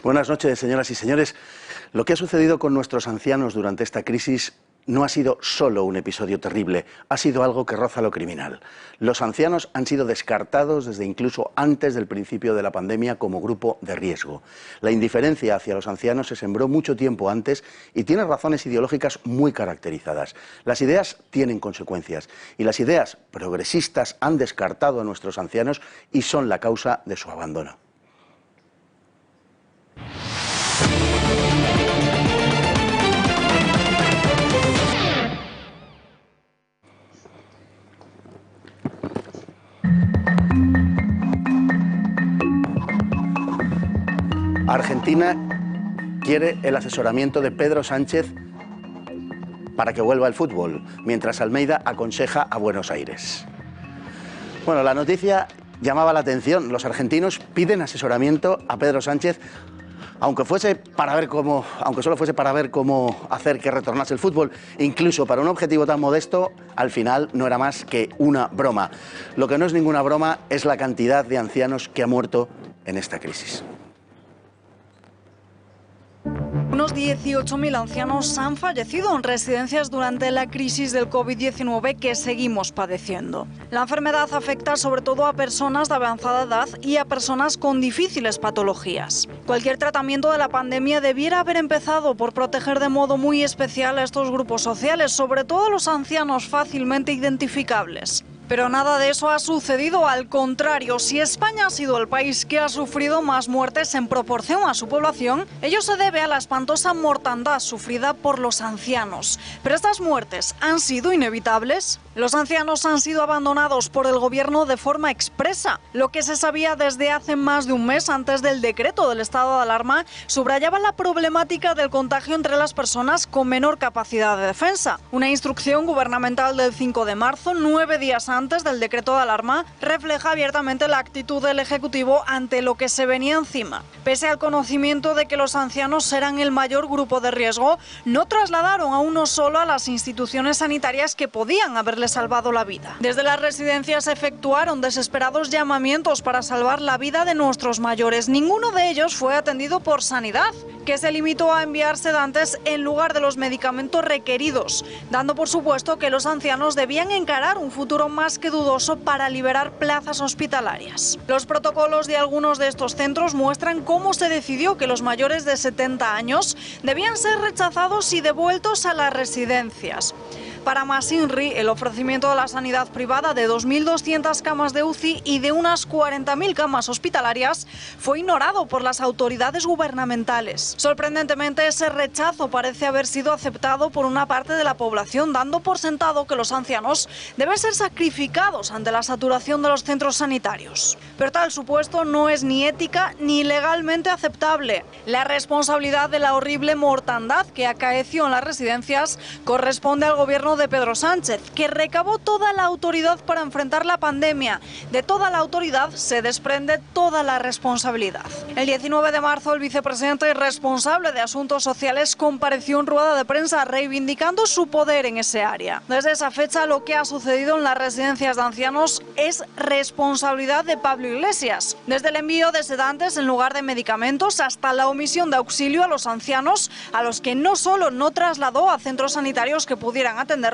Buenas noches, señoras y señores. Lo que ha sucedido con nuestros ancianos durante esta crisis no ha sido solo un episodio terrible, ha sido algo que roza lo criminal. Los ancianos han sido descartados desde incluso antes del principio de la pandemia como grupo de riesgo. La indiferencia hacia los ancianos se sembró mucho tiempo antes y tiene razones ideológicas muy caracterizadas. Las ideas tienen consecuencias y las ideas progresistas han descartado a nuestros ancianos y son la causa de su abandono. Argentina quiere el asesoramiento de Pedro Sánchez para que vuelva al fútbol, mientras Almeida aconseja a Buenos Aires. Bueno, la noticia llamaba la atención. Los argentinos piden asesoramiento a Pedro Sánchez, aunque solo fuese para ver cómo hacer que retornase el fútbol, incluso para un objetivo tan modesto, al final no era más que una broma. Lo que no es ninguna broma es la cantidad de ancianos que ha muerto en esta crisis. Unos 18.000 ancianos han fallecido en residencias durante la crisis del COVID-19 que seguimos padeciendo. La enfermedad afecta sobre todo a personas de avanzada edad y a personas con difíciles patologías. Cualquier tratamiento de la pandemia debiera haber empezado por proteger de modo muy especial a estos grupos sociales, sobre todo a los ancianos fácilmente identificables. Pero nada de eso ha sucedido, al contrario. Si España ha sido el país que ha sufrido más muertes en proporción a su población, ello se debe a la espantosa mortandad sufrida por los ancianos. Pero estas muertes han sido inevitables. Los ancianos han sido abandonados por el gobierno de forma expresa. Lo que se sabía desde hace más de un mes antes del decreto del estado de alarma subrayaba la problemática del contagio entre las personas con menor capacidad de defensa. Una instrucción gubernamental del 5 de marzo, 9 días antes del decreto de alarma, refleja abiertamente la actitud del Ejecutivo ante lo que se venía encima. Pese al conocimiento de que los ancianos eran el mayor grupo de riesgo, no trasladaron a uno solo a las instituciones sanitarias que podían haberles salvado la vida. Desde las residencias se efectuaron desesperados llamamientos para salvar la vida de nuestros mayores. Ninguno de ellos fue atendido por Sanidad, que se limitó a enviar sedantes en lugar de los medicamentos requeridos, dando por supuesto que los ancianos debían encarar un futuro más que dudoso para liberar plazas hospitalarias. Los protocolos de algunos de estos centros muestran cómo se decidió que los mayores de 70 años debían ser rechazados y devueltos a las residencias. Para más INRI, el ofrecimiento de la sanidad privada de 2.200 camas de UCI y de unas 40.000 camas hospitalarias fue ignorado por las autoridades gubernamentales. Sorprendentemente, ese rechazo parece haber sido aceptado por una parte de la población, dando por sentado que los ancianos deben ser sacrificados ante la saturación de los centros sanitarios. Pero tal supuesto no es ni ética ni legalmente aceptable. La responsabilidad de la horrible mortandad que acaeció en las residencias corresponde al gobierno de Pedro Sánchez, que recabó toda la autoridad para enfrentar la pandemia. De toda la autoridad se desprende toda la responsabilidad. El 19 de marzo, el vicepresidente responsable de Asuntos Sociales compareció en rueda de prensa reivindicando su poder en ese área. Desde esa fecha, lo que ha sucedido en las residencias de ancianos es responsabilidad de Pablo Iglesias. Desde el envío de sedantes en lugar de medicamentos hasta la omisión de auxilio a los ancianos, a los que no solo no trasladó a centros sanitarios que pudieran atender,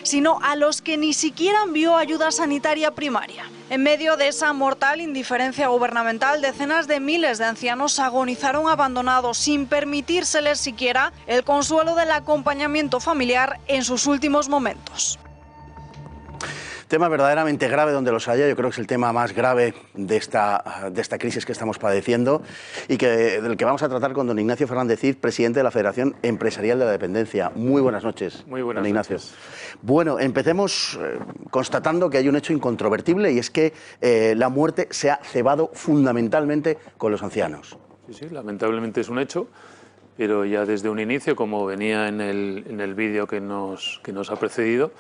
sino a los que ni siquiera envió ayuda sanitaria primaria. En medio de esa mortal indiferencia gubernamental, decenas de miles de ancianos agonizaron abandonados sin permitírseles siquiera el consuelo del acompañamiento familiar en sus últimos momentos. Tema verdaderamente grave donde los haya. Yo creo que es el tema más grave de esta crisis que estamos padeciendo y del que vamos a tratar con don Ignacio Fernández Cid, presidente de la Federación Empresarial de la Dependencia. Muy buenas noches. Muy buenas don Ignacio. noches. Bueno, empecemos constatando que hay un hecho incontrovertible y es que la muerte se ha cebado fundamentalmente con los ancianos. Sí, lamentablemente es un hecho, pero ya desde un inicio, como venía en el vídeo que nos ha precedido,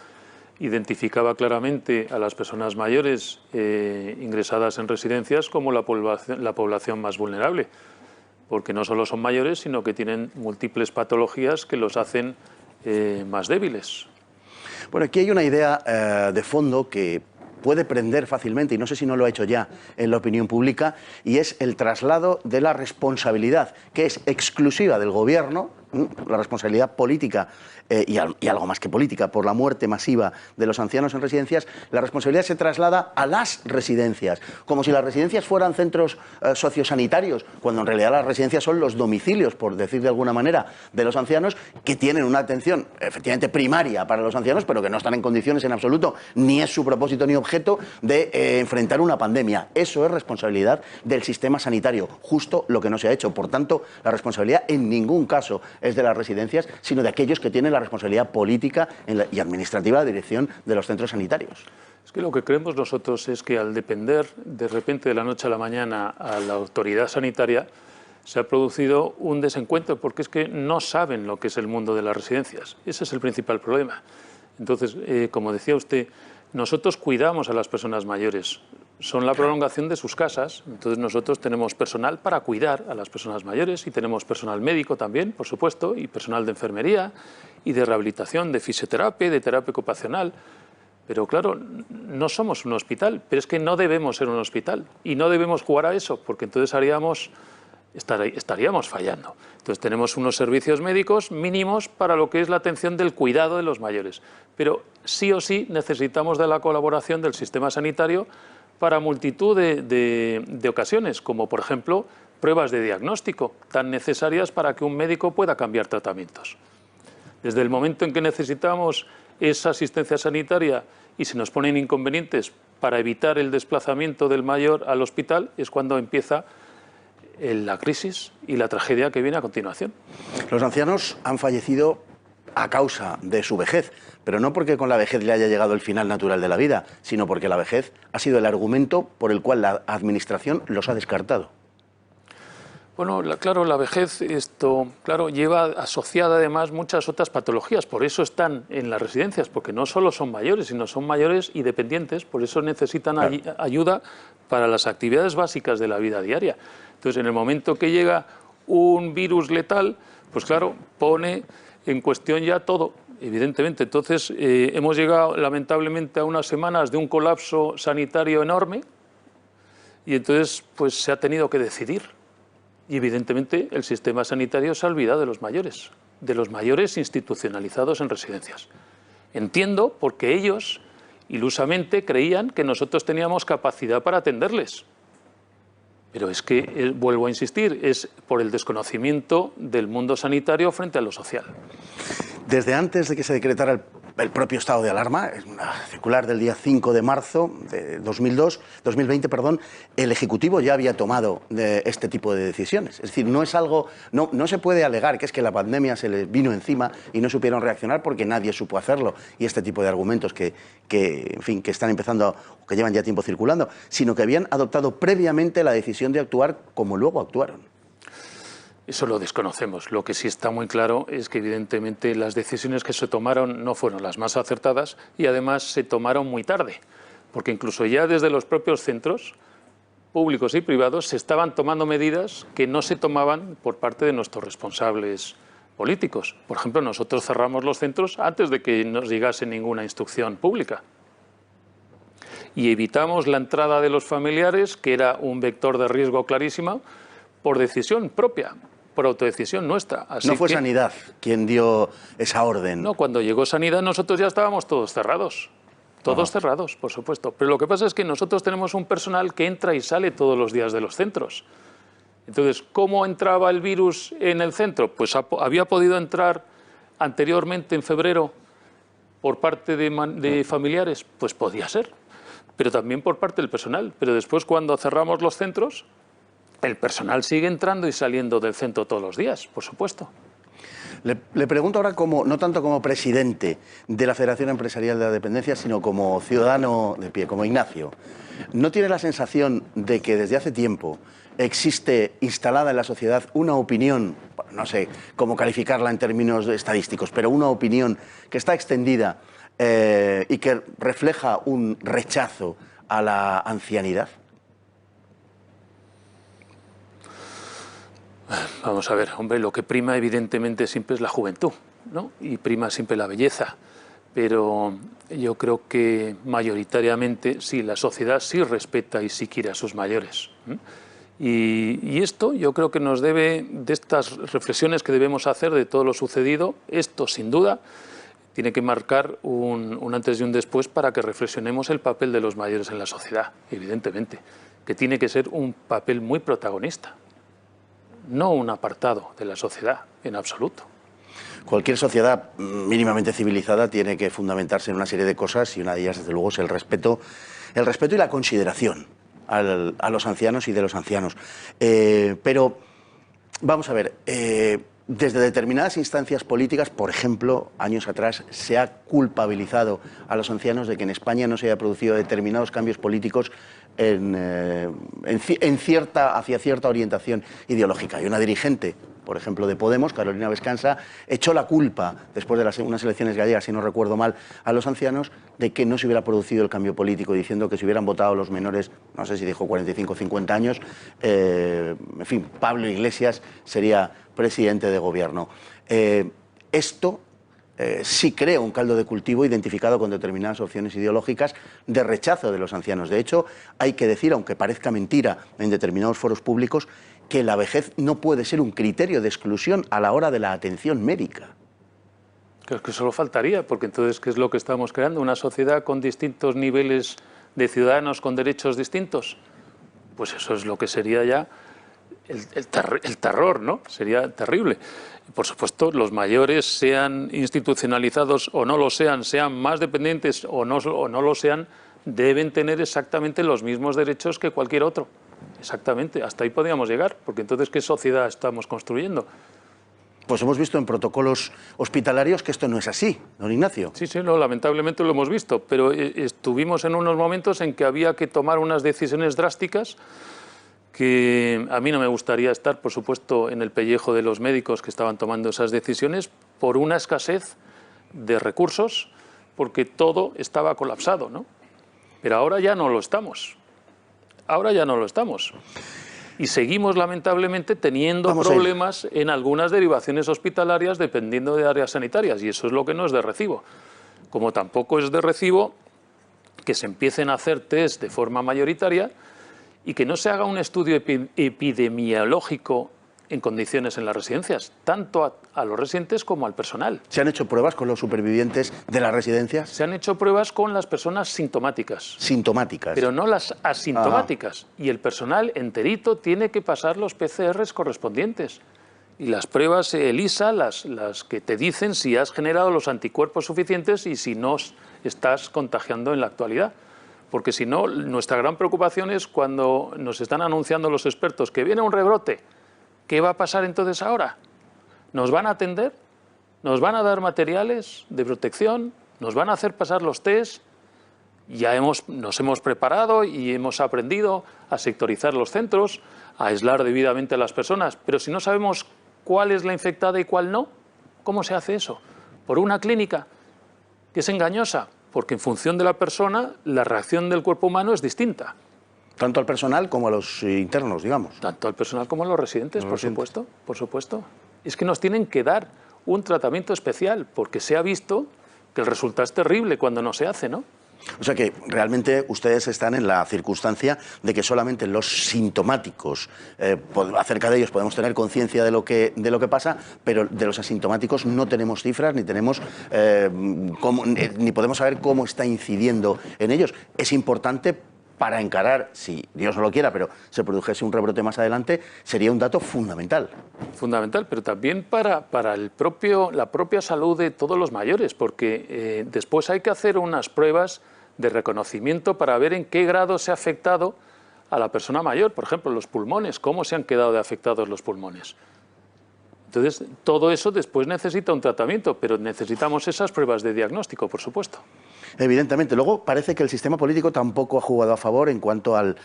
identificaba claramente a las personas mayores ingresadas en residencias como la población más vulnerable, porque no solo son mayores, sino que tienen múltiples patologías que los hacen más débiles. Bueno, aquí hay una idea de fondo que puede prender fácilmente, y no sé si no lo ha hecho ya en la opinión pública, y es el traslado de la responsabilidad, que es exclusiva del Gobierno, la responsabilidad política y algo más que política, por la muerte masiva de los ancianos en residencias. La responsabilidad se traslada a las residencias, como si las residencias fueran centros sociosanitarios, cuando en realidad las residencias son los domicilios, por decir de alguna manera, de los ancianos, que tienen una atención efectivamente primaria para los ancianos, pero que no están en condiciones en absoluto, ni es su propósito ni objeto, de enfrentar una pandemia. Eso es responsabilidad del sistema sanitario, justo lo que no se ha hecho. Por tanto, la responsabilidad en ningún caso es de las residencias, sino de aquellos que tienen la responsabilidad política y administrativa de la dirección de los centros sanitarios. Es que lo que creemos nosotros es que al depender de repente de la noche a la mañana a la autoridad sanitaria, se ha producido un desencuentro, porque es que no saben lo que es el mundo de las residencias. Ese es el principal problema. Entonces, como decía usted, nosotros cuidamos a las personas mayores, son la prolongación de sus casas, entonces nosotros tenemos personal para cuidar a las personas mayores y tenemos personal médico también, por supuesto, y personal de enfermería y de rehabilitación, de fisioterapia, de terapia ocupacional. Pero claro, no somos un hospital, pero es que no debemos ser un hospital y no debemos jugar a eso, porque entonces estaríamos fallando. Entonces tenemos unos servicios médicos mínimos para lo que es la atención del cuidado de los mayores, pero sí o sí necesitamos de la colaboración del sistema sanitario para multitud de ocasiones, como por ejemplo pruebas de diagnóstico tan necesarias para que un médico pueda cambiar tratamientos. Desde el momento en que necesitamos esa asistencia sanitaria y se nos ponen inconvenientes para evitar el desplazamiento del mayor al hospital, es cuando empieza la crisis y la tragedia que viene a continuación. Los ancianos han fallecido a causa de su vejez, pero no porque con la vejez le haya llegado el final natural de la vida, sino porque la vejez ha sido el argumento por el cual la administración los ha descartado. Bueno, claro, la vejez lleva asociada además muchas otras patologías, por eso están en las residencias, porque no solo son mayores, sino son mayores y dependientes, por eso necesitan ayuda para las actividades básicas de la vida diaria. Entonces, en el momento que llega un virus letal, pues claro, pone en cuestión ya todo, evidentemente. Entonces, hemos llegado lamentablemente a unas semanas de un colapso sanitario enorme y entonces pues se ha tenido que decidir. Y evidentemente el sistema sanitario se ha olvidado de los mayores institucionalizados en residencias. Entiendo porque ellos ilusamente creían que nosotros teníamos capacidad para atenderles. Pero es que, vuelvo a insistir, es por el desconocimiento del mundo sanitario frente a lo social. Desde antes de que se decretara el propio estado de alarma, es una circular del día 5 de marzo de 2020, el Ejecutivo ya había tomado este tipo de decisiones. Es decir, no es algo, no se puede alegar que es que la pandemia se les vino encima y no supieron reaccionar porque nadie supo hacerlo, y este tipo de argumentos que están empezando, que llevan ya tiempo circulando, sino que habían adoptado previamente la decisión de actuar como luego actuaron. Eso lo desconocemos. Lo que sí está muy claro es que evidentemente las decisiones que se tomaron no fueron las más acertadas y además se tomaron muy tarde, porque incluso ya desde los propios centros públicos y privados se estaban tomando medidas que no se tomaban por parte de nuestros responsables políticos. Por ejemplo, nosotros cerramos los centros antes de que nos llegase ninguna instrucción pública y evitamos la entrada de los familiares, que era un vector de riesgo clarísimo, por decisión propia, por autodecisión nuestra. Así no fue que, Sanidad quien dio esa orden. No, cuando llegó Sanidad nosotros ya estábamos todos cerrados. Todos cerrados, por supuesto. Pero lo que pasa es que nosotros tenemos un personal que entra y sale todos los días de los centros. Entonces, ¿cómo entraba el virus en el centro? Pues había podido entrar anteriormente, en febrero, por parte de familiares. Pues podía ser, pero también por parte del personal. Pero después, cuando cerramos los centros, el personal sigue entrando y saliendo del centro todos los días, por supuesto. Le pregunto ahora, no tanto como presidente de la Federación Empresarial de la Dependencia, sino como ciudadano de pie, como Ignacio. ¿No tiene la sensación de que desde hace tiempo existe instalada en la sociedad una opinión, no sé cómo calificarla en términos estadísticos, pero una opinión que está extendida y que refleja un rechazo a la ancianidad? Vamos a ver, hombre, lo que prima evidentemente siempre es la juventud, ¿no? Y prima siempre la belleza. pero yo creo que mayoritariamente sí, la sociedad sí respeta y sí quiere a sus mayores. Y esto yo creo que nos debe, de estas reflexiones que debemos hacer de todo lo sucedido, esto sin duda tiene que marcar un antes y un después para que reflexionemos el papel de los mayores en la sociedad, evidentemente, que tiene que ser un papel muy protagonista, no un apartado de la sociedad en absoluto. Cualquier sociedad mínimamente civilizada tiene que fundamentarse en una serie de cosas y una de ellas, desde luego, es el respeto y la consideración a los ancianos y de los ancianos. Pero, vamos a ver, desde determinadas instancias políticas, por ejemplo, años atrás, se ha culpabilizado a los ancianos de que en España no se haya producido determinados cambios políticos hacia cierta orientación ideológica. Y una dirigente, por ejemplo, de Podemos, Carolina Vescansa, echó la culpa, después de unas elecciones gallegas, si no recuerdo mal, a los ancianos de que no se hubiera producido el cambio político, diciendo que si hubieran votado los menores, no sé si dijo 45 o 50 años, en fin, Pablo Iglesias sería presidente de gobierno. Esto sí crea un caldo de cultivo identificado con determinadas opciones ideológicas de rechazo de los ancianos. De hecho, hay que decir, aunque parezca mentira en determinados foros públicos, que la vejez no puede ser un criterio de exclusión a la hora de la atención médica. Creo que solo faltaría, porque entonces, ¿qué es lo que estamos creando? ¿Una sociedad con distintos niveles de ciudadanos con derechos distintos? Pues eso es lo que sería ya el terror, ¿no? Sería terrible. Y por supuesto, los mayores, sean institucionalizados o no lo sean más dependientes o no lo sean, deben tener exactamente los mismos derechos que cualquier otro. Exactamente, hasta ahí podríamos llegar, porque entonces, ¿qué sociedad estamos construyendo? Pues hemos visto en protocolos hospitalarios que esto no es así, don Ignacio. Sí, no, lamentablemente lo hemos visto, pero estuvimos en unos momentos en que había que tomar unas decisiones drásticas que a mí no me gustaría estar, por supuesto, en el pellejo de los médicos que estaban tomando esas decisiones por una escasez de recursos, porque todo estaba colapsado, ¿no? Pero ahora ya no lo estamos. Ahora ya no lo estamos. Y seguimos, lamentablemente, teniendo problemas en algunas derivaciones hospitalarias dependiendo de áreas sanitarias, y eso es lo que no es de recibo. Como tampoco es de recibo que se empiecen a hacer test de forma mayoritaria y que no se haga un estudio epidemiológico en condiciones en las residencias, tanto a los residentes como al personal. ¿Se han hecho pruebas con los supervivientes de las residencias? Se han hecho pruebas con las personas sintomáticas. Sintomáticas. Pero no las asintomáticas. Ajá. Y el personal enterito tiene que pasar los PCRs correspondientes. Y las pruebas ELISA, las que te dicen si has generado los anticuerpos suficientes y si no estás contagiando en la actualidad. Porque si no, nuestra gran preocupación es cuando nos están anunciando los expertos que viene un rebrote. ¿Qué va a pasar entonces ahora? ¿Nos van a atender? ¿Nos van a dar materiales de protección? ¿Nos van a hacer pasar los test? Ya nos hemos preparado y hemos aprendido a sectorizar los centros, a aislar debidamente a las personas, pero si no sabemos cuál es la infectada y cuál no, ¿cómo se hace eso? ¿Por una clínica que es engañosa? Porque en función de la persona, la reacción del cuerpo humano es distinta. Tanto al personal como a los internos, digamos. Tanto al personal como a los residentes, por supuesto, por supuesto. Es que nos tienen que dar un tratamiento especial, porque se ha visto que el resultado es terrible cuando no se hace, ¿no? O sea que realmente ustedes están en la circunstancia de que solamente los sintomáticos, acerca de ellos podemos tener conciencia de lo que pasa, pero de los asintomáticos no tenemos cifras, ni tenemos ni podemos saber cómo está incidiendo en ellos. Es importante para encarar, si Dios no lo quiera, pero se produjese un rebrote más adelante, sería un dato fundamental. Fundamental, pero también para la propia salud de todos los mayores, porque después hay que hacer unas pruebas de reconocimiento para ver en qué grado se ha afectado a la persona mayor. Por ejemplo, los pulmones, cómo se han quedado de afectados los pulmones. Entonces, todo eso después necesita un tratamiento, pero necesitamos esas pruebas de diagnóstico, por supuesto. Evidentemente. Luego parece que el sistema político tampoco ha jugado a favor en cuanto al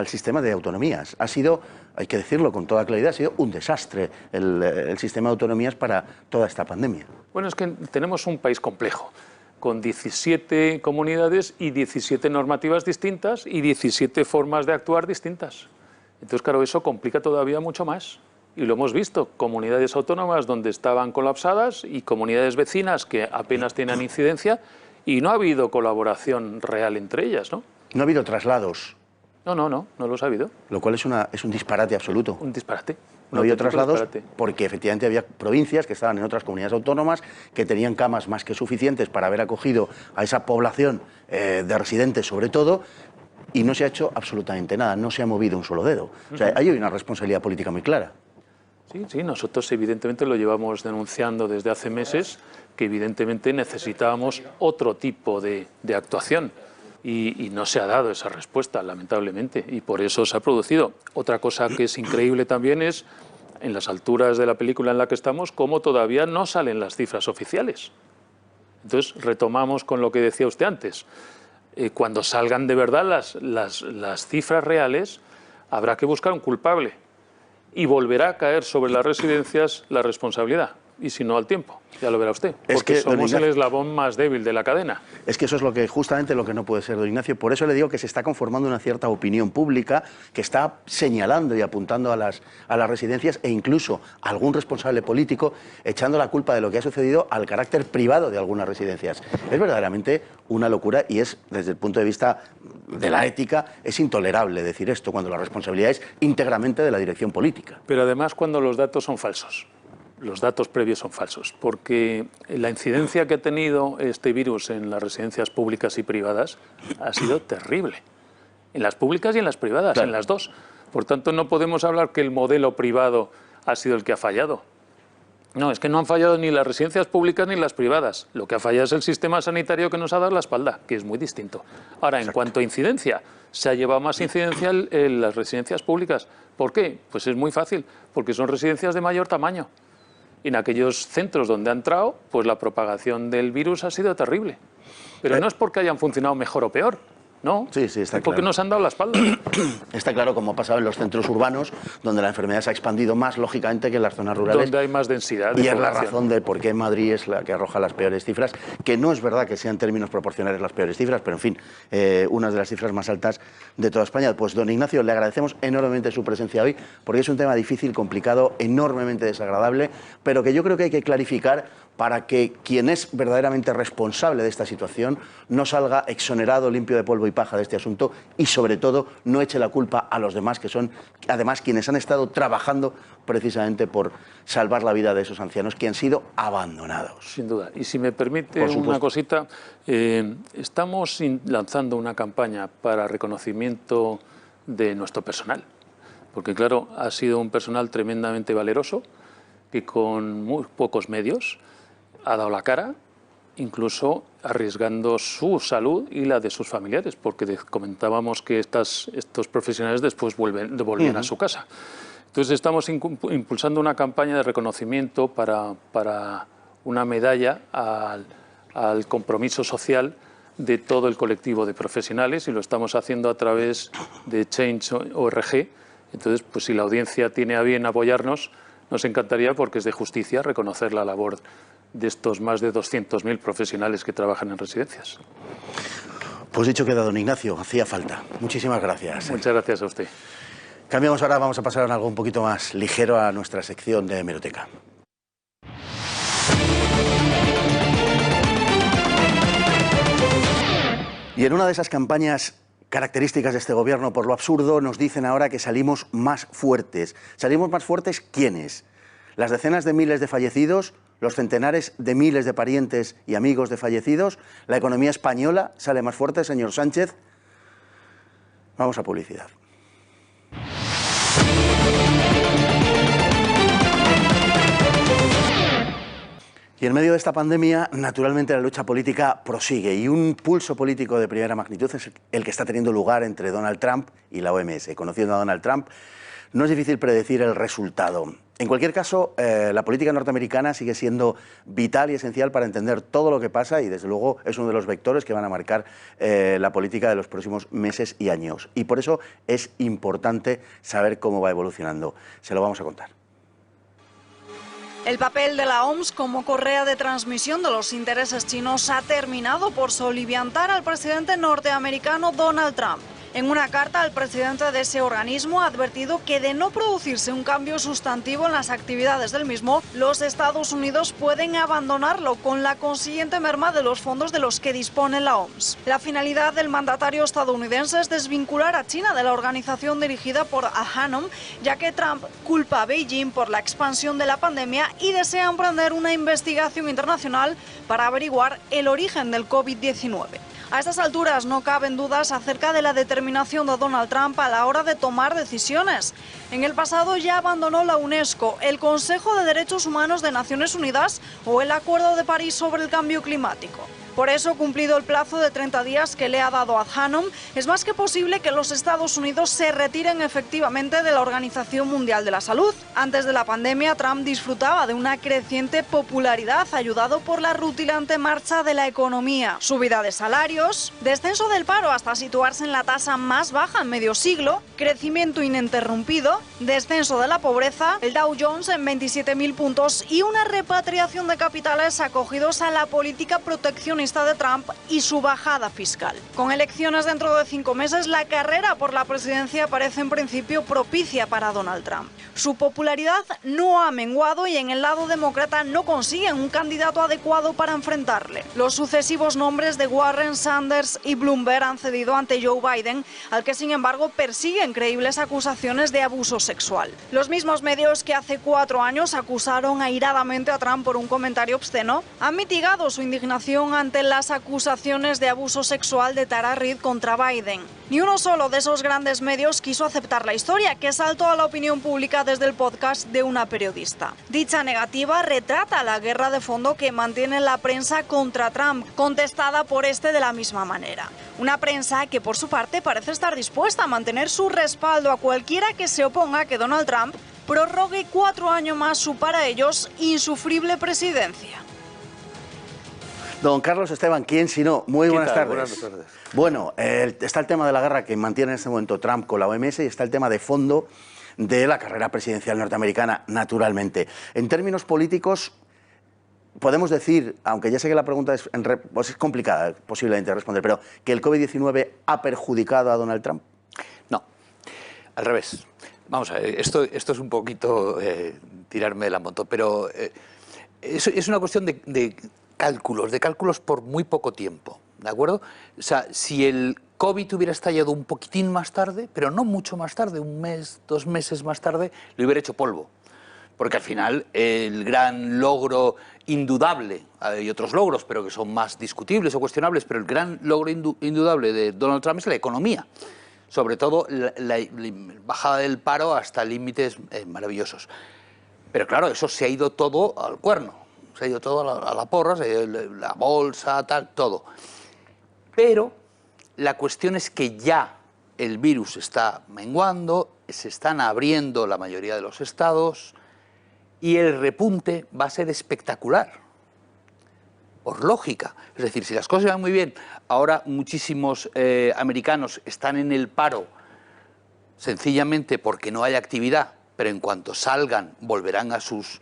sistema de autonomías. Ha sido, hay que decirlo con toda claridad, ha sido un desastre el sistema de autonomías para toda esta pandemia. Bueno, es que tenemos un país complejo, con 17 comunidades y 17 normativas distintas y 17 formas de actuar distintas. Entonces, claro, eso complica todavía mucho más. Y lo hemos visto, comunidades autónomas donde estaban colapsadas y comunidades vecinas que apenas tienen incidencia y no ha habido colaboración real entre ellas, ¿no? No ha habido traslados. No los ha habido. Lo cual es un disparate absoluto. Un disparate. No había traslados porque efectivamente había provincias que estaban en otras comunidades autónomas que tenían camas más que suficientes para haber acogido a esa población de residentes sobre todo, y no se ha hecho absolutamente nada, no se ha movido un solo dedo. O sea, ahí hay una responsabilidad política muy clara. Sí, nosotros evidentemente lo llevamos denunciando desde hace meses, que evidentemente necesitábamos otro tipo de actuación. Y no se ha dado esa respuesta, lamentablemente, y por eso se ha producido. Otra cosa que es increíble también es, en las alturas de la película en la que estamos, cómo todavía no salen las cifras oficiales. Entonces, retomamos con lo que decía usted antes. Cuando salgan de verdad las cifras reales, habrá que buscar un culpable y volverá a caer sobre las residencias la responsabilidad. Y si no, al tiempo, ya lo verá usted, porque somos el eslabón más débil de la cadena. Es que eso es justamente lo que no puede ser, don Ignacio. Por eso le digo que se está conformando una cierta opinión pública que está señalando y apuntando a las residencias, e incluso a algún responsable político echando la culpa de lo que ha sucedido al carácter privado de algunas residencias. Es verdaderamente una locura y es, desde el punto de vista de la ética, es intolerable decir esto cuando la responsabilidad es íntegramente de la dirección política. Pero además cuando los datos son falsos. Los datos previos son falsos, porque la incidencia que ha tenido este virus en las residencias públicas y privadas ha sido terrible. En las públicas y en las privadas, claro, en las dos. Por tanto, no podemos hablar que el modelo privado ha sido el que ha fallado. No, es que no han fallado ni las residencias públicas ni las privadas. Lo que ha fallado es el sistema sanitario que nos ha dado la espalda, que es muy distinto. Ahora, en cuanto a incidencia, se ha llevado más incidencia en las residencias públicas. ¿Por qué? Pues es muy fácil, porque son residencias de mayor tamaño. Y en aquellos centros donde ha entrado, pues la propagación del virus ha sido terrible. Pero no es porque hayan funcionado mejor o peor, ¿no? Sí, está es porque claro. Nos han dado la espalda. Está claro, como ha pasado en los centros urbanos, donde la enfermedad se ha expandido más, lógicamente, que en las zonas rurales. Donde hay más densidad. Y es la razón de por qué Madrid es la que arroja las peores cifras, que no es verdad que sean términos proporcionales las peores cifras, pero en fin, unas de las cifras más altas de toda España. Pues don Ignacio, le agradecemos enormemente su presencia hoy, porque es un tema difícil, complicado, enormemente desagradable, pero que yo creo que hay que clarificar para que quien es verdaderamente responsable de esta situación no salga exonerado, limpio de polvo y paja de este asunto y, sobre todo, no eche la culpa a los demás, que son, además, quienes han estado trabajando precisamente por salvar la vida de esos ancianos que han sido abandonados. Sin duda. Y si me permite una cosita, estamos lanzando una campaña para reconocimiento de nuestro personal, porque, claro, ha sido un personal tremendamente valeroso, que con muy pocos medios ha dado la cara, incluso arriesgando su salud y la de sus familiares, porque comentábamos que estos profesionales después volvían a su casa. Entonces estamos impulsando una campaña de reconocimiento para una medalla al compromiso social de todo el colectivo de profesionales, y lo estamos haciendo a través de Change.org. Entonces, pues si la audiencia tiene a bien apoyarnos, nos encantaría, porque es de justicia reconocer la labor de estos más de 200.000 profesionales que trabajan en residencias. Pues dicho queda, don Ignacio, hacía falta. Muchísimas gracias. Muchas gracias a usted. Cambiamos ahora, vamos a pasar a algo un poquito más ligero, a nuestra sección de hemeroteca. Y en una de esas campañas características de este gobierno por lo absurdo, nos dicen ahora que salimos más fuertes. ¿Salimos más fuertes quiénes? ¿Las decenas de miles de fallecidos? ¿Los centenares de miles de parientes y amigos de fallecidos? ¿La economía española sale más fuerte, señor Sánchez? Vamos a publicidad. Y en medio de esta pandemia, naturalmente, la lucha política prosigue, y un pulso político de primera magnitud es el que está teniendo lugar entre Donald Trump y la OMS. Conociendo a Donald Trump, no es difícil predecir el resultado. En cualquier caso, la política norteamericana sigue siendo vital y esencial para entender todo lo que pasa, y desde luego es uno de los vectores que van a marcar la política de los próximos meses y años. Y por eso es importante saber cómo va evolucionando. Se lo vamos a contar. El papel de la OMS como correa de transmisión de los intereses chinos ha terminado por soliviantar al presidente norteamericano Donald Trump. En una carta, el presidente de ese organismo ha advertido que de no producirse un cambio sustantivo en las actividades del mismo, los Estados Unidos pueden abandonarlo con la consiguiente merma de los fondos de los que dispone la OMS. La finalidad del mandatario estadounidense es desvincular a China de la organización dirigida por Adhanom, ya que Trump culpa a Beijing por la expansión de la pandemia y desea emprender una investigación internacional para averiguar el origen del COVID-19. A estas alturas no caben dudas acerca de la determinación de Donald Trump a la hora de tomar decisiones. En el pasado ya abandonó la UNESCO, el Consejo de Derechos Humanos de Naciones Unidas o el Acuerdo de París sobre el cambio climático. Por eso, cumplido el plazo de 30 días que le ha dado Adhanom, es más que posible que los Estados Unidos se retiren efectivamente de la Organización Mundial de la Salud. Antes de la pandemia, Trump disfrutaba de una creciente popularidad, ayudado por la rutilante marcha de la economía, subida de salarios, descenso del paro hasta situarse en la tasa más baja en medio siglo, crecimiento ininterrumpido, descenso de la pobreza, el Dow Jones en 27.000 puntos y una repatriación de capitales acogidos a la política proteccionista de Trump y su bajada fiscal. Con elecciones dentro de 5 meses, la carrera por la presidencia parece en principio propicia para Donald Trump. Su popularidad no ha menguado y en el lado demócrata no consiguen un candidato adecuado para enfrentarle. Los sucesivos nombres de Warren, Sanders y Bloomberg han cedido ante Joe Biden, al que sin embargo persiguen creíbles acusaciones de abuso sexual. Los mismos medios que hace 4 años acusaron airadamente a Trump por un comentario obsceno han mitigado su indignación ante las acusaciones de abuso sexual de Tara Reid contra Biden. Ni uno solo de esos grandes medios quiso aceptar la historia, que saltó a la opinión pública desde el podcast de una periodista. Dicha negativa retrata la guerra de fondo que mantiene la prensa contra Trump, contestada por este de la misma manera. Una prensa que por su parte parece estar dispuesta a mantener su respaldo a cualquiera que se oponga a que Donald Trump prorrogue 4 años más su para ellos insufrible presidencia. Don Carlos Esteban, ¿quién si no? Muy buenas tardes. Buenas tardes. Bueno, está el tema de la guerra que mantiene en este momento Trump con la OMS y está el tema de fondo de la carrera presidencial norteamericana, naturalmente. En términos políticos, podemos decir, aunque ya sé que la pregunta es complicada posiblemente de responder, pero que el COVID-19 ha perjudicado a Donald Trump. No, al revés. Vamos a ver, esto es un poquito tirarme de la moto, pero es una cuestión de cálculos por muy poco tiempo, ¿de acuerdo? O sea, si el COVID hubiera estallado un poquitín más tarde, pero no mucho más tarde, 1 mes, 2 meses más tarde, lo hubiera hecho polvo. Porque al final el gran logro indudable, hay otros logros, pero que son más discutibles o cuestionables, pero el gran logro indudable de Donald Trump es la economía. Sobre todo la bajada del paro hasta límites maravillosos. Pero claro, eso se ha ido todo al cuerno. Se ha ido todo a la porra, se ha ido la bolsa, tal, todo. Pero la cuestión es que ya el virus está menguando, se están abriendo la mayoría de los estados y el repunte va a ser espectacular, por lógica. Es decir, si las cosas van muy bien, ahora muchísimos americanos están en el paro sencillamente porque no hay actividad, pero en cuanto salgan volverán a sus...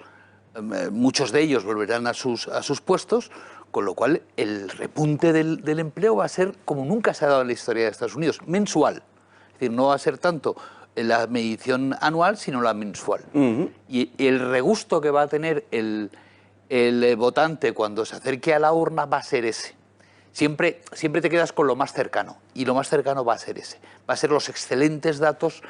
muchos de ellos volverán a sus puestos, con lo cual el repunte del empleo va a ser como nunca se ha dado en la historia de Estados Unidos, mensual. Es decir, no va a ser tanto la medición anual, sino la mensual. Y el regusto que va a tener el votante cuando se acerque a la urna va a ser ese. Siempre te quedas con lo más cercano, y lo más cercano va a ser ese. Va a ser los excelentes datos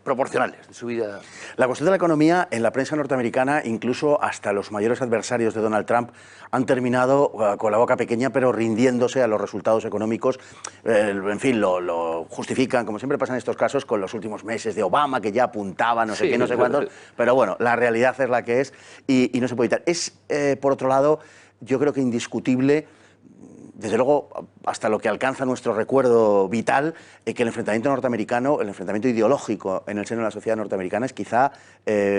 proporcionales de su vida. La cuestión de la economía en la prensa norteamericana, incluso hasta los mayores adversarios de Donald Trump, han terminado con la boca pequeña, pero rindiéndose a los resultados económicos. En fin, lo justifican, como siempre pasa en estos casos, con los últimos meses de Obama, que ya apuntaba no sé qué, no sé cuántos. Pero bueno, la realidad es la que es y no se puede evitar. Es, por otro lado, yo creo que indiscutible, desde luego, hasta lo que alcanza nuestro recuerdo vital, que el enfrentamiento norteamericano, el enfrentamiento ideológico en el seno de la sociedad norteamericana es quizá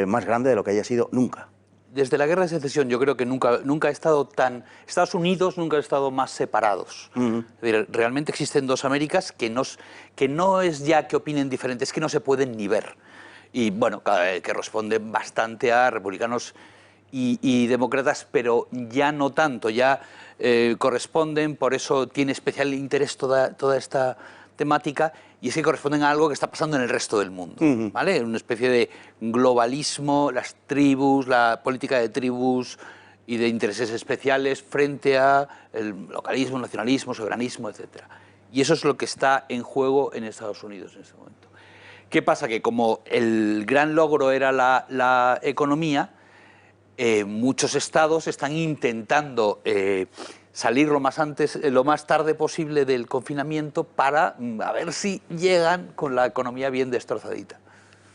más grande de lo que haya sido nunca. Desde la guerra de secesión yo creo que nunca ha estado tan... Estados Unidos nunca ha estado más separados. Es decir, realmente existen dos Américas que no es ya que opinen diferentes, es que no se pueden ni ver. Y bueno, que responden bastante a republicanos y demócratas, pero ya no tanto, ya corresponden, por eso tiene especial interés toda esta temática, y es que corresponden a algo que está pasando en el resto del mundo, ¿vale? Una especie de globalismo, las tribus, la política de tribus y de intereses especiales frente a el localismo, nacionalismo, soberanismo, etc. Y eso es lo que está en juego en Estados Unidos en este momento. ¿Qué pasa? Que como el gran logro era la economía, muchos estados están intentando salir lo más tarde posible del confinamiento para a ver si llegan con la economía bien destrozadita.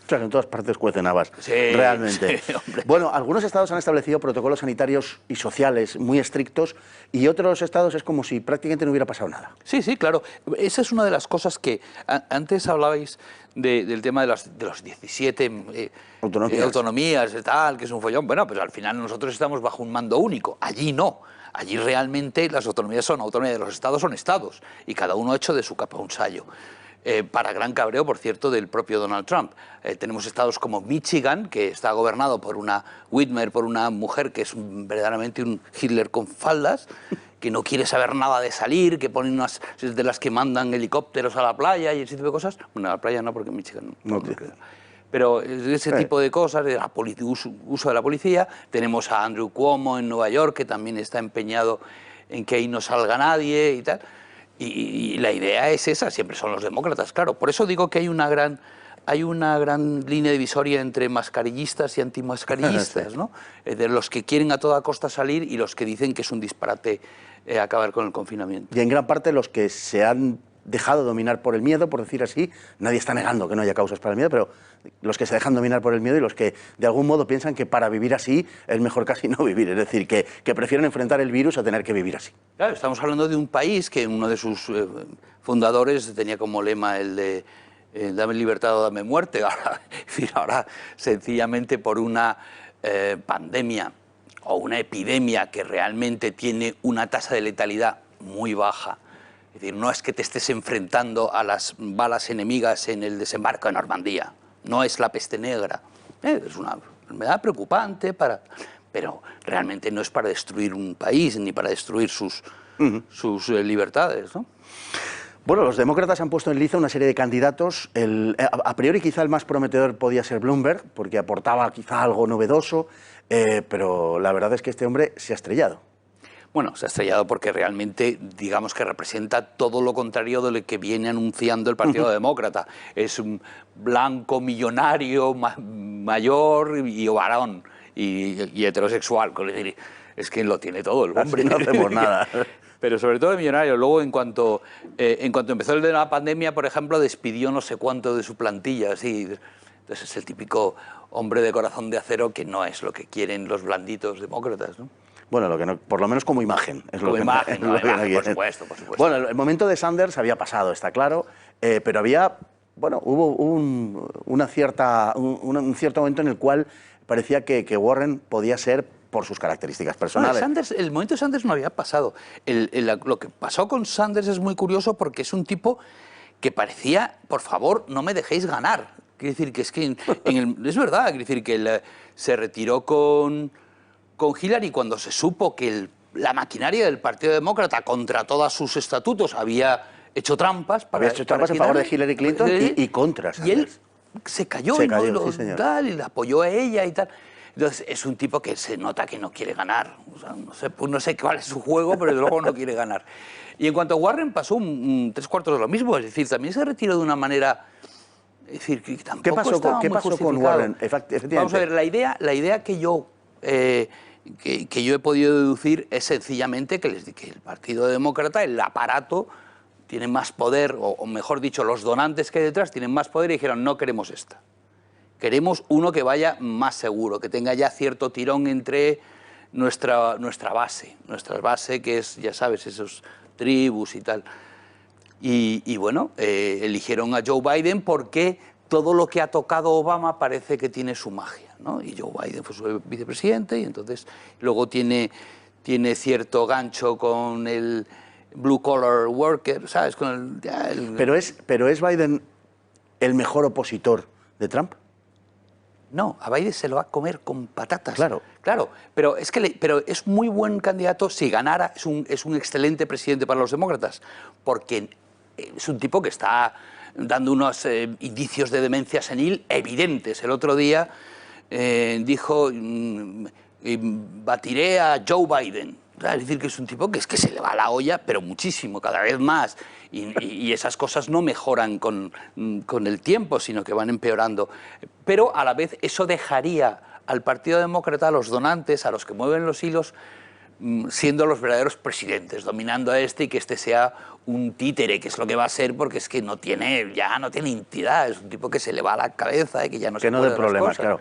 Claro, en todas partes cuecen habas, Sí, realmente. sí, hombre. Bueno, algunos estados han establecido protocolos sanitarios y sociales muy estrictos y otros estados es como si prácticamente no hubiera pasado nada. Sí, sí, claro. Esa es una de las cosas que antes hablabais del tema de los 17 autonomías y tal, que es un follón. Bueno, pues al final nosotros estamos bajo un mando único. Allí no. Allí realmente las autonomías son autonomías, los estados son estados y cada uno ha hecho de su capa un sayo. Para gran cabreo, por cierto, del propio Donald Trump. Tenemos estados como Michigan, que está gobernado por una Whitmer, por una mujer que es verdaderamente un Hitler con faldas, que no quiere saber nada de salir, que ponen unas de las que mandan helicópteros a la playa y ese tipo de cosas. Bueno, a la playa no, porque en Michigan no queda. Pero ese tipo de cosas, de uso de la policía. Tenemos a Andrew Cuomo en Nueva York, que también está empeñado en que ahí no salga nadie y tal. Y la idea es esa, siempre son los demócratas, claro. Por eso digo que hay una gran línea divisoria entre mascarillistas y antimascarillistas, ¿no? De los que quieren a toda costa salir y los que dicen que es un disparate acabar con el confinamiento. Y en gran parte los que se han dejado dominar por el miedo, por decir así, nadie está negando que no haya causas para el miedo, pero los que se dejan dominar por el miedo y los que de algún modo piensan que para vivir así es mejor casi no vivir, es decir, que prefieren enfrentar el virus a tener que vivir así. Claro, estamos hablando de un país que uno de sus fundadores tenía como lema el de dame libertad o dame muerte. Ahora sencillamente por una pandemia o una epidemia que realmente tiene una tasa de letalidad muy baja. Es decir, no es que te estés enfrentando a las balas enemigas en el desembarco de Normandía, no es la peste negra. Es una enfermedad preocupante, pero realmente no es para destruir un país ni para destruir sus libertades, ¿no? Bueno, los demócratas han puesto en liza una serie de candidatos. A priori quizá el más prometedor podía ser Bloomberg, porque aportaba quizá algo novedoso, pero la verdad es que este hombre se ha estrellado. Bueno, se ha estrellado porque realmente, digamos que representa todo lo contrario de lo que viene anunciando el Partido Demócrata. Es un blanco millonario, mayor y varón, y heterosexual. Es que lo tiene todo el hombre. Así no hacemos nada. Pero sobre todo de millonario. Luego, en cuanto empezó el de la pandemia, por ejemplo, despidió no sé cuánto de su plantilla. Así. Entonces es el típico hombre de corazón de acero que no es lo que quieren los blanditos demócratas, ¿no? Bueno, lo que no, por lo menos como imagen. Es como lo que imagen, no, por supuesto, por supuesto. Bueno, el momento de Sanders había pasado, está claro, pero hubo un cierto momento en el cual parecía que Warren podía ser por sus características personales. Bueno, el momento de Sanders no había pasado. Lo que pasó con Sanders es muy curioso porque es un tipo que parecía, por favor, no me dejéis ganar. Quiere decir que es que, es verdad, quiere decir que se retiró con Hillary cuando se supo que la maquinaria del Partido Demócrata contra todos sus estatutos había hecho trampas en favor de Hillary Clinton y contra Sanders. Y él se cayó, sí, tal, y la apoyó a ella y tal. Entonces es un tipo que se nota que no quiere ganar. O sea, no sé cuál es su juego, pero desde luego no quiere ganar. Y en cuanto a Warren pasó tres cuartos de lo mismo, es decir, también se retiró de una manera... Es decir, que tampoco ¿Qué pasó con Warren? Vamos a ver, la idea que yo he podido deducir es sencillamente que el Partido Demócrata, el aparato, tiene más poder, o mejor dicho, los donantes que hay detrás tienen más poder y dijeron, no queremos esta. Queremos uno que vaya más seguro, que tenga ya cierto tirón entre nuestra base, que es, ya sabes, esos tribus y tal. Y bueno, eligieron a Joe Biden porque todo lo que ha tocado Obama parece que tiene su magia, ¿no? Y Joe Biden fue su vicepresidente y entonces luego tiene cierto gancho con el blue collar worker, ¿sabes? Pero es Biden el mejor opositor de Trump. No, a Biden se lo va a comer con patatas. Claro. Claro, pero es muy buen candidato. Si ganara, es un excelente presidente para los demócratas, porque es un tipo que está dando unos indicios de demencia senil evidentes. El otro día dijo, batiré a Joe Biden. Es decir, que es un tipo que se le va la olla, pero muchísimo, cada vez más. Y esas cosas no mejoran con el tiempo, sino que van empeorando. Pero a la vez eso dejaría al Partido Demócrata, a los donantes, a los que mueven los hilos, siendo los verdaderos presidentes, dominando a este y que este sea un títere, que es lo que va a ser, porque es que no tiene entidad, es un tipo que se le va a la cabeza y que ya no se puede. Que no dé problemas, claro.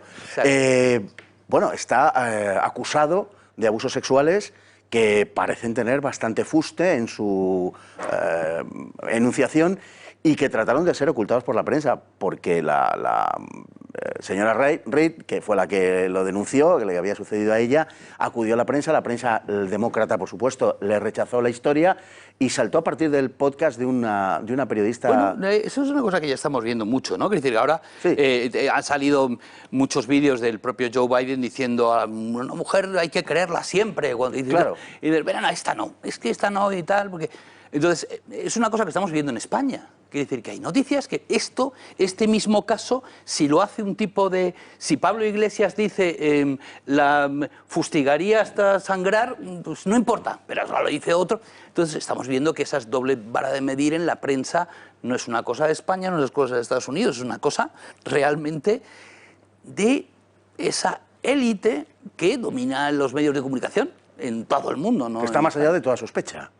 Bueno, está acusado de abusos sexuales que parecen tener bastante fuste en su enunciación y que trataron de ser ocultados por la prensa, porque la señora Reid, que fue la que lo denunció, que le había sucedido a ella, acudió a la prensa, el demócrata, por supuesto, le rechazó la historia y saltó a partir del podcast de una periodista... Bueno, eso es una cosa que ya estamos viendo mucho, ¿no? Es decir, ahora sí. Han salido muchos vídeos del propio Joe Biden diciendo a una mujer hay que creerla siempre. Claro. Y dices, verán, esta no, es que esta no y tal, porque... Entonces, es una cosa que estamos viendo en España. Quiere decir que hay noticias que este mismo caso, si lo hace un tipo de... Si Pablo Iglesias dice la fustigaría hasta sangrar, pues no importa, pero ahora lo dice otro. Entonces estamos viendo que esa doble vara de medir en la prensa no es una cosa de España, no es una cosa de Estados Unidos, es una cosa realmente de esa élite que domina los medios de comunicación en todo el mundo, ¿no? Que está más allá de toda sospecha.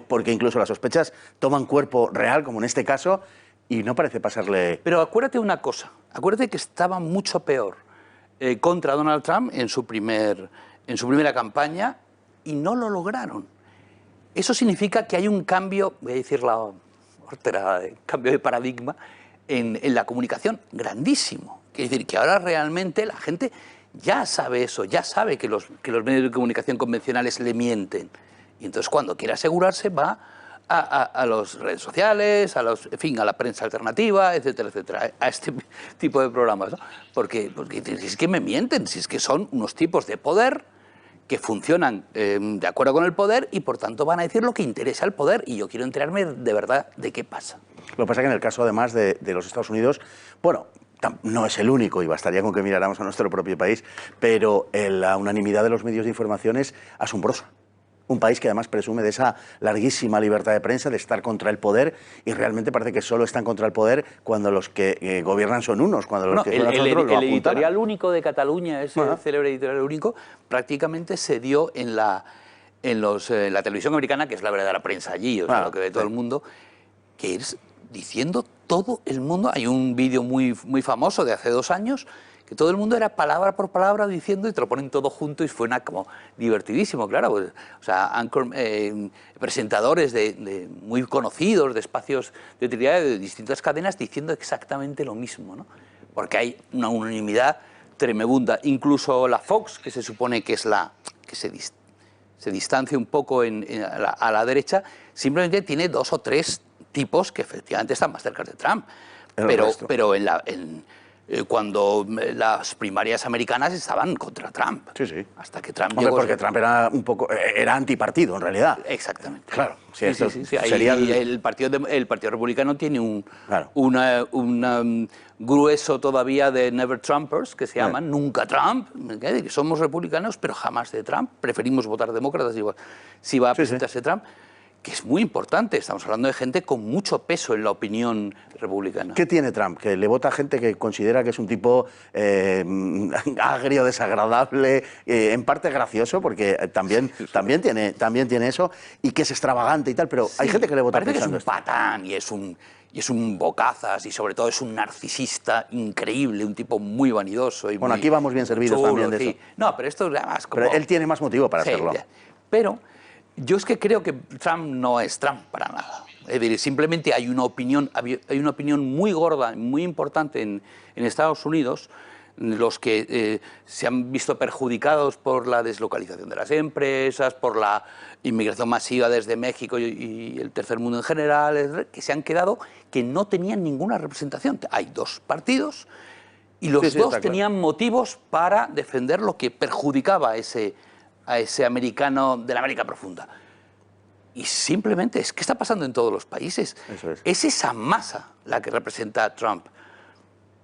Porque incluso las sospechas toman cuerpo real, como en este caso, y no parece pasarle... Pero acuérdate una cosa, acuérdate que estaba mucho peor contra Donald Trump en su primera campaña y no lo lograron. Eso significa que hay un cambio, voy a decir la hortera, cambio de paradigma en la comunicación grandísimo. Quiere decir que ahora realmente la gente ya sabe eso, ya sabe que los medios de comunicación convencionales le mienten. Y entonces cuando quiere asegurarse va a las redes sociales, en fin, a la prensa alternativa, etcétera, etcétera, a este tipo de programas, ¿no? Porque si es que me mienten, si es que son unos tipos de poder que funcionan de acuerdo con el poder y por tanto van a decir lo que interesa al poder y yo quiero enterarme de verdad de qué pasa. Lo que pasa es que en el caso además de los Estados Unidos, bueno, no es el único y bastaría con que miráramos a nuestro propio país, pero la unanimidad de los medios de información es asombrosa. Un país que además presume de esa larguísima libertad de prensa, de estar contra el poder, y realmente parece que solo están contra el poder cuando los que gobiernan son unos, cuando los que gobiernan son otros lo apuntalan. El editorial único de Cataluña, ese célebre editorial único, prácticamente se dio en la televisión americana, que es la verdadera prensa allí, o sea, lo que ve todo el mundo, que es diciendo todo el mundo. Hay un vídeo muy famoso de hace 2 años, que todo el mundo era palabra por palabra diciendo y te lo ponen todo junto y fue como divertidísimo, claro. Pues, o sea, presentadores muy conocidos de espacios de utilidad de distintas cadenas diciendo exactamente lo mismo, ¿no? Porque hay una unanimidad tremenda. Incluso la Fox, que se supone que es la que se distancia un poco a la derecha, simplemente tiene 2 o 3 tipos que efectivamente están más cerca de Trump. Pero cuando las primarias americanas estaban contra Trump. Sí, sí. Hasta que Trump llegó... porque Trump era antipartido, en realidad. Exactamente. Claro. Sí. Sería el Partido Republicano tiene un grueso todavía de Never Trumpers, que se llaman Nunca Trump, que somos republicanos, pero jamás de Trump. Preferimos votar demócratas si va a presentarse Trump. Que es muy importante, estamos hablando de gente con mucho peso en la opinión republicana. ¿Qué tiene Trump? Que le vota gente que considera que es un tipo agrio, desagradable, en parte gracioso, porque también tiene eso, y que es extravagante y tal, pero hay gente que le vota parece pensando que es un patán y es un bocazas y sobre todo es un narcisista increíble, un tipo muy vanidoso. Y bueno, aquí vamos bien servidos chulo, también de eso. No, pero esto es más como... Pero él tiene más motivo para hacerlo. Pero... yo es que creo que Trump no es Trump para nada. Es decir, simplemente hay una opinión muy gorda, muy importante en Estados Unidos, los que se han visto perjudicados por la deslocalización de las empresas, por la inmigración masiva desde México y el tercer mundo en general, que se han quedado, que no tenían ninguna representación. Hay 2 partidos y los dos tenían motivos para defender lo que perjudicaba a ese americano de la América profunda. Y simplemente es que está pasando en todos los países. Eso es. Es esa masa la que representa a Trump.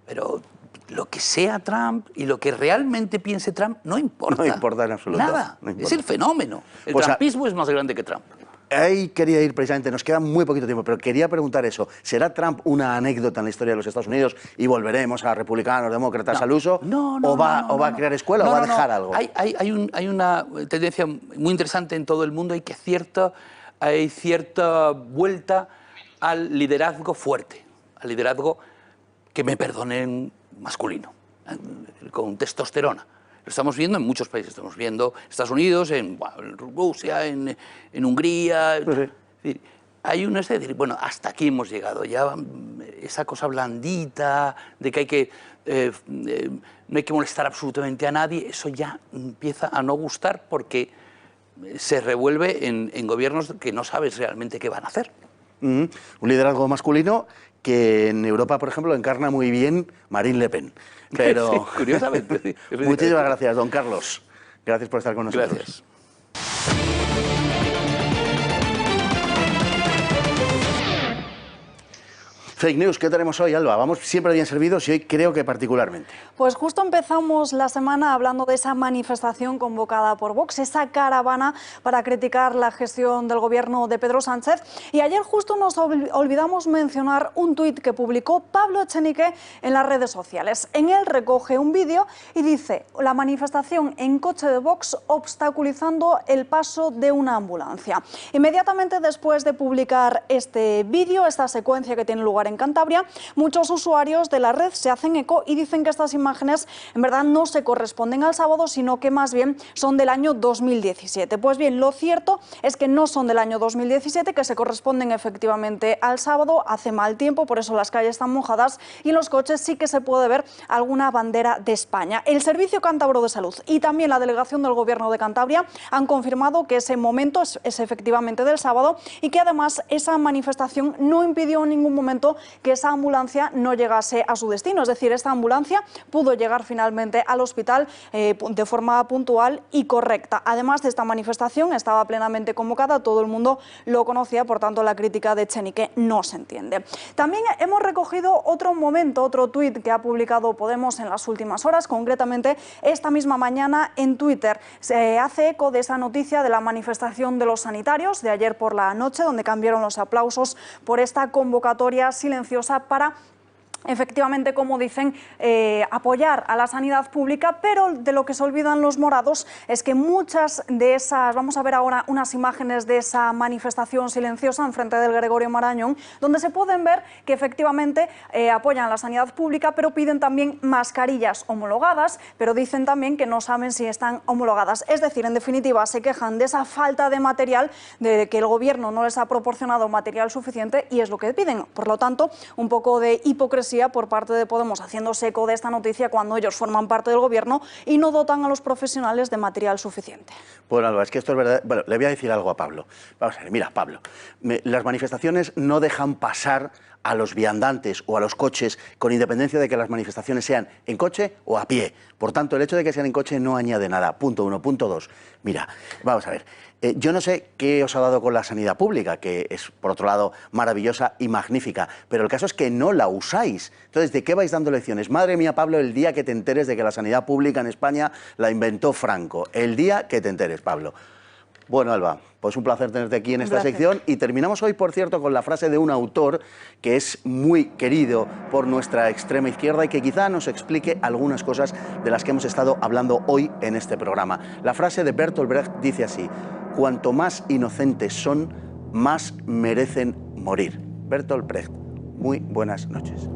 Pero lo que sea Trump y lo que realmente piense Trump no importa. No importa en absoluto. Nada. No importa. Es el fenómeno. El Pues trumpismo es más grande que Trump. Ahí quería ir precisamente, nos queda muy poquito tiempo, pero quería preguntar eso. ¿Será Trump una anécdota en la historia de los Estados Unidos y volveremos a republicanos, demócratas al uso? ¿O va a crear escuela o va a dejar algo? Hay una tendencia muy interesante en todo el mundo, hay cierta vuelta al liderazgo fuerte, al liderazgo, que me perdonen, masculino, con testosterona. Lo estamos viendo en muchos países, estamos viendo en Estados Unidos, en Rusia, en Hungría. Sí. Hay es decir, bueno, hasta aquí hemos llegado, ya esa cosa blandita de que no hay que molestar absolutamente a nadie, eso ya empieza a no gustar porque se revuelve en gobiernos que no sabes realmente qué van a hacer. Un liderazgo masculino que en Europa, por ejemplo, encarna muy bien Marine Le Pen. Pero... Sí, curiosamente. Sí. Muchísimas gracias, don Carlos. Gracias por estar con nosotros. Gracias. Fake news, ¿qué tenemos hoy, Alba? Vamos siempre bien servidos y hoy creo que particularmente. Pues justo empezamos la semana hablando de esa manifestación convocada por Vox, esa caravana para criticar la gestión del gobierno de Pedro Sánchez. Y ayer justo nos olvidamos mencionar un tuit que publicó Pablo Echenique en las redes sociales. En él recoge un vídeo y dice: la manifestación en coche de Vox obstaculizando el paso de una ambulancia. Inmediatamente después de publicar este vídeo, esta secuencia que tiene lugar en Cantabria, muchos usuarios de la red se hacen eco y dicen que estas imágenes en verdad no se corresponden al sábado, sino que más bien son del año 2017. Pues bien, lo cierto es que no son del año 2017, que se corresponden efectivamente al sábado. Hace mal tiempo, por eso las calles están mojadas y en los coches sí que se puede ver alguna bandera de España. El Servicio Cántabro de Salud y también la delegación del Gobierno de Cantabria han confirmado que ese momento es efectivamente del sábado y que además esa manifestación no impidió en ningún momento que esa ambulancia no llegase a su destino. Es decir, esta ambulancia pudo llegar finalmente al hospital de forma puntual y correcta. Además de esta manifestación, estaba plenamente convocada, todo el mundo lo conocía, por tanto la crítica de Echenique no se entiende. También hemos recogido otro momento, otro tuit que ha publicado Podemos en las últimas horas, concretamente esta misma mañana en Twitter. Se hace eco de esa noticia de la manifestación de los sanitarios de ayer por la noche, donde cambiaron los aplausos por esta convocatoria silenciosa para, efectivamente, como dicen, apoyar a la sanidad pública, pero de lo que se olvidan los morados es que muchas de esas, vamos a ver ahora unas imágenes de esa manifestación silenciosa enfrente del Gregorio Marañón, donde se pueden ver que efectivamente apoyan a la sanidad pública, pero piden también mascarillas homologadas, pero dicen también que no saben si están homologadas. Es decir, en definitiva, se quejan de esa falta de material, de que el gobierno no les ha proporcionado material suficiente y es lo que piden. Por lo tanto, un poco de hipocresía por parte de Podemos haciéndose eco de esta noticia cuando ellos forman parte del gobierno y no dotan a los profesionales de material suficiente. Bueno, Alba, es que esto es verdad. Bueno, le voy a decir algo a Pablo. Vamos a ver, mira, Pablo, las manifestaciones no dejan pasar a los viandantes o a los coches, con independencia de que las manifestaciones sean en coche o a pie. Por tanto, el hecho de que sean en coche no añade nada. Punto uno. Punto dos. Mira, vamos a ver. Yo no sé qué os ha dado con la sanidad pública, que es, por otro lado, maravillosa y magnífica, pero el caso es que no la usáis. Entonces, ¿de qué vais dando lecciones? Madre mía, Pablo, el día que te enteres de que la sanidad pública en España la inventó Franco. El día que te enteres, Pablo. Bueno, Alba, pues un placer tenerte aquí en esta sección y terminamos hoy, por cierto, con la frase de un autor que es muy querido por nuestra extrema izquierda y que quizá nos explique algunas cosas de las que hemos estado hablando hoy en este programa. La frase de Bertolt Brecht dice así: cuanto más inocentes son, más merecen morir. Bertolt Brecht, muy buenas noches.